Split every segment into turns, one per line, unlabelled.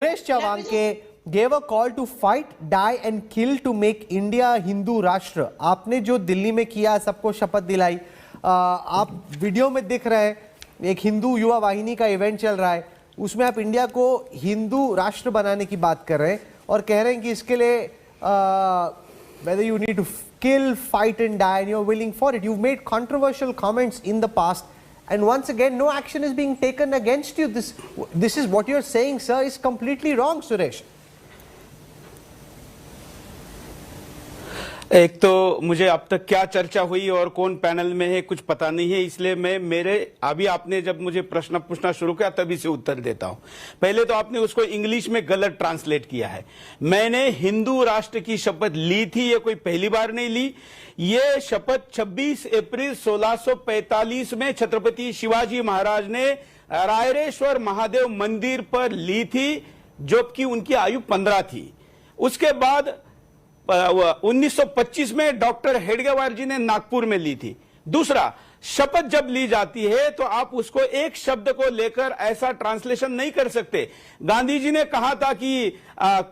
Suresh चवांके gave a call to fight, die and kill to make India Hindu राष्ट्र। आपने जो दिल्ली में किया, सबको शपथ दिलाई, आप वीडियो में दिख रहे हैं, एक हिंदू युवा वाहिनी का इवेंट चल रहा है, उसमें आप इंडिया को हिंदू राष्ट्र बनाने की बात कर रहे हैं और कह रहे हैं कि इसके लिए whether you need to kill, fight and die and you're willing for it. You've made controversial comments in the past and once again no action is being taken against you. This is what you're saying, sir, is completely wrong, Suresh.
एक तो मुझे अब तक क्या चर्चा हुई और कौन पैनल में है कुछ पता नहीं है, इसलिए मैं अभी आपने जब मुझे प्रश्न पूछना शुरू किया तभी से उत्तर देता हूं। पहले तो आपने उसको इंग्लिश में गलत ट्रांसलेट किया है। मैंने हिंदू राष्ट्र की शपथ ली थी, ये कोई पहली बार नहीं ली। ये शपथ 26 अप्रैल 1645 में छत्रपति शिवाजी महाराज ने रायरेश्वर महादेव मंदिर पर ली थी, जबकि उनकी आयु 15 थी। उसके बाद 1925 में डॉक्टर हेडगेवार जी ने नागपुर में ली थी। दूसरा, शपथ जब ली जाती है तो आप उसको एक शब्द को लेकर ऐसा ट्रांसलेशन नहीं कर सकते। गांधी जी ने कहा था कि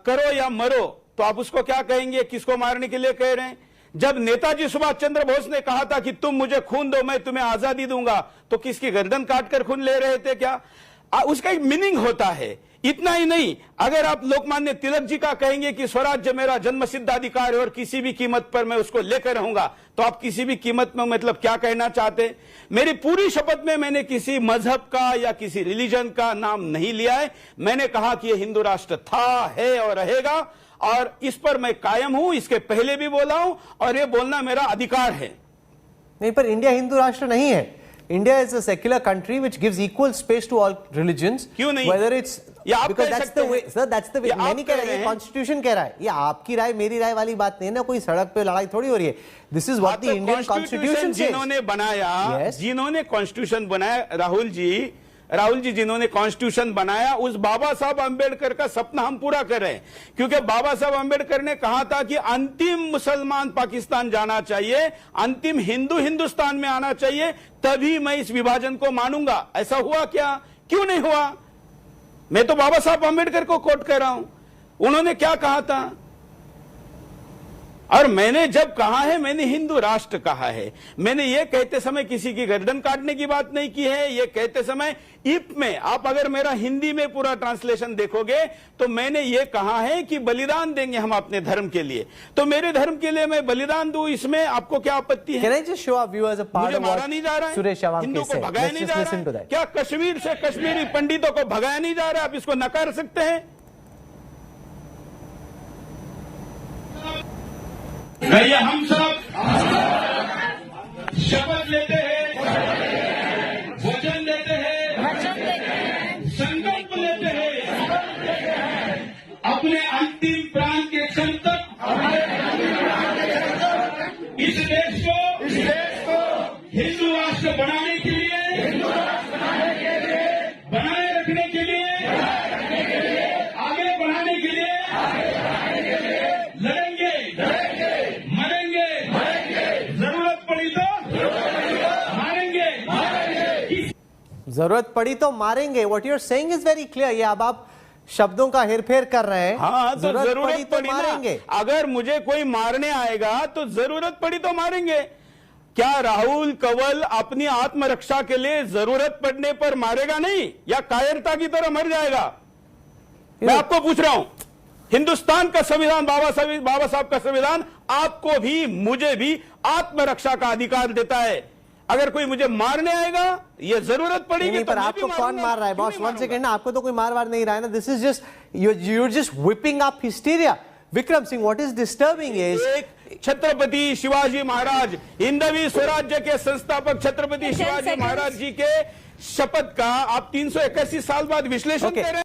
करो या मरो, तो आप उसको क्या कहेंगे, किसको मारने के लिए कह रहे हैं? जब नेताजी सुभाष चंद्र बोस ने कहा था कि तुम मुझे खून दो, मैं तुम्हें आजादी दूंगा, तो किसकी गर्दन काटकर खून ले रहे थे क्या? उसका एक मीनिंग होता है। इतना ही नहीं, अगर आप लोकमान्य तिलक जी का कहेंगे कि स्वराज्य मेरा जन्मसिद्ध अधिकार है और किसी भी कीमत पर मैं उसको लेकर रहूंगा, तो आप किसी भी कीमत में मतलब क्या कहना चाहते हैं? मेरी पूरी शपथ में मैंने किसी मजहब का या किसी रिलीजन का नाम नहीं लिया है। मैंने कहा कि यह हिंदू राष्ट्र था, है और रहेगा और इस पर मैं कायम हूं। इसके पहले भी बोला हूं और यह बोलना मेरा अधिकार है।
नहीं, पर इंडिया हिंदू राष्ट्र नहीं है। India is a secular country which gives equal space to all religions.
क्यों नहीं?
Whether it's because that's the way, sir, that's the way. मैं नहीं कह रहा, ये Constitution कह रहा है। ये आपकी राय मेरी राय वाली बात नहीं है ना, कोई सड़क पे लड़ाई थोड़ी हो रही है। This is what the Indian Constitution says.
जिन्होंने बनाया, जिन्होंने Constitution बनाया, राहुल जी जिन्होंने कॉन्स्टिट्यूशन बनाया, उस बाबा साहब अंबेडकर का सपना हम पूरा कर रहे हैं। क्योंकि बाबा साहब अंबेडकर ने कहा था कि अंतिम मुसलमान पाकिस्तान जाना चाहिए, अंतिम हिंदू हिंदुस्तान में आना चाहिए, तभी मैं इस विभाजन को मानूंगा। ऐसा हुआ क्या? क्यों नहीं हुआ? मैं तो बाबा साहब अंबेडकर को कोट कर रहा हूं। उन्होंने क्या कहा था? और मैंने जब कहा है, मैंने हिंदू राष्ट्र कहा है। मैंने ये कहते समय किसी की गर्दन काटने की बात नहीं की है। ये कहते समय इफ में आप अगर मेरा हिंदी में पूरा ट्रांसलेशन देखोगे तो मैंने ये कहा है कि बलिदान देंगे हम अपने धर्म के लिए। तो मेरे धर्म के लिए मैं बलिदान दूं, इसमें आपको क्या आपत्ति है? मुझे मारा नहीं जा रहा है, हिंदू को भगाया नहीं जा रहा है। क्या कश्मीर से कश्मीरी पंडितों को भगाया नहीं जा रहा है? आप इसको नकार सकते हैं?
नहीं, हम सब शपथ लेते हैं, वचन लेते हैं, संकल्प लेते हैं, अपने अंतिम प्राण के क्षण तक इस देश को हिंदू राष्ट्र बनाने के लिए, बनाए रखने के लिए, आगे बढ़ाने के लिए लड़ेंगे, मरेंगे, जरूरत पड़ी तो मारेंगे।
What you're saying is very clear. ये अब आप शब्दों का हेरफेर कर रहे हैं।
हाँ, तो जरूरत पड़ी तो
मारेंगे।
अगर मुझे कोई मारने आएगा तो जरूरत पड़ी तो मारेंगे। क्या राहुल कंवल अपनी आत्मरक्षा के लिए जरूरत पड़ने पर मारेगा नहीं, या कायरता की तरह मर जाएगा? मैं आपको पूछ रहा हूं, हिंदुस्तान का संविधान, बाबा साहब का संविधान आपको भी मुझे भी आत्मरक्षा का अधिकार देता है। अगर कोई मुझे मारने आएगा, ये जरूरत पड़ेगी
नहीं, पर आपको कौन मार रहा है बॉस? वन सेकंड ना, आपको तो कोई मार नहीं रहा है ना। This is just you're just whipping up hysteria. Vikram Singh, what is disturbing is
Chhatrapati Shivaji Maharaj, Hindavi Swarajya के संस्थापक छत्रपति शिवाजी महाराज जी के शपथ का आप 381 साल बाद विश्लेषण कर रहे हैं।